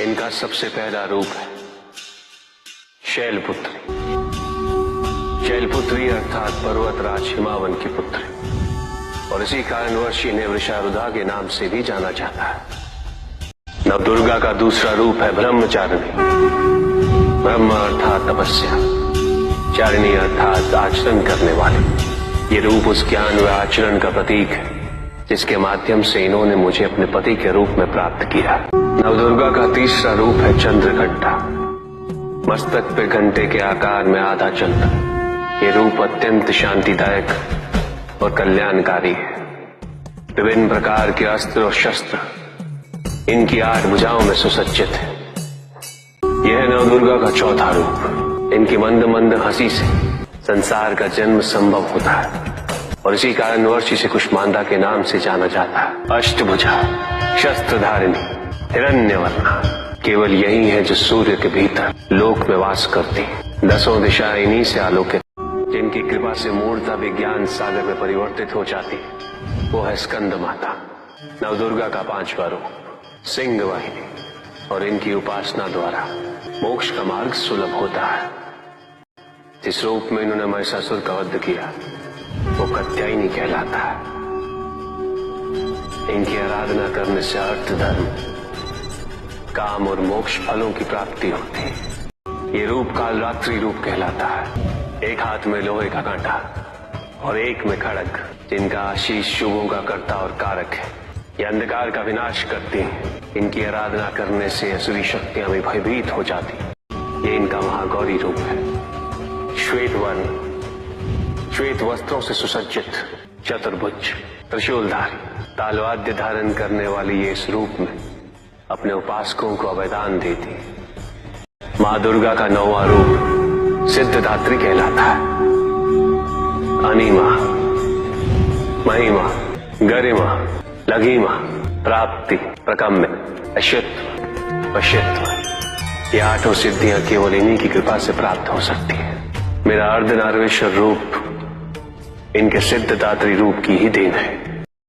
इनका सबसे पहला रूप है शैलपुत्री। शैलपुत्री अर्थात पर्वतराज हिमावन की पुत्री, और इसी कारणवश इन्हें वृषारुधा के नाम से भी जाना जाता है। नवदुर्गा का दूसरा रूप है ब्रह्मचारिणी। ब्रह्म अर्थात तपस्या, चारिणी अर्थात आचरण करने वाले। ये रूप उस ज्ञान व आचरण का प्रतीक है जिसके माध्यम से इन्होंने मुझे अपने पति के रूप में प्राप्त किया। नवदुर्गा का तीसरा रूप है चंद्रघंटा। मस्तक पे घंटे के आकार में आधा चंद्र। ये रूप अत्यंत शांतिदायक और कल्याणकारी है। विभिन्न प्रकार के अस्त्र और शस्त्र इनकी 8 भुजाओं में सुसज्जित है। यह नवदुर्गा का चौथा रूप। इनकी मंद मंद हंसी से संसार का जन्म संभव होता है, और इसी कारणवश इसे कुष्मांडा के नाम से जाना जाता है। अष्टभुजा, शस्त्रधारिणी, हिरण्यवर्णा, केवल यही है जो सूर्य के भीतर लोक में वास करती है। 10 दिशाएं इन्हीं से आलोकित, जिनकी कृपा से मूर्ता विज्ञान सागर में परिवर्तित हो जाती है। वो है स्कंद माता। नवदुर्गा का 5वां रूप सिंह वाहिनी, और इनकी उपासना द्वारा मोक्ष का मार्ग सुलभ होता है। जिस रूप में इन्होंने महिषासुर का वध किया वो कात्यायनी कहलाता है। इनकी आराधना करने से अर्थ, धर्म, काम और मोक्ष फलों की प्राप्ति होती है। ये रूप कालरात्रि रूप कहलाता है। एक हाथ में लोहे का कांटा और एक में खड़ग, जिनका आशीष शुभों का कर्ता और कारक है। ये अंधकार का विनाश करती हैं। इनकी आराधना करने से असुरी शक्तियां भी भयभीत हो जाती। ये इनका महागौरी रूप है। श्वेत वर्ण, श्वेत वस्त्रों से सुसज्जित, चतुर्भुज, त्रिशूलधारी, तालवाद्य धारण करने वाली ये इस रूप में अपने उपासकों को अभयदान देती है। माँ दुर्गा का 9वां रूप सिद्धदात्री कहलाता है। अनिमा, महिमा, गरिमा, लघिमा, प्राप्ति, प्रकम्य, अश्वत्व, पश्यत्व, ये 8 सिद्धियां केवल इन्हीं की कृपा से प्राप्त हो सकती है। मेरा अर्धनारीश्वर रूप इनके सिद्धदात्री रूप की ही देन है।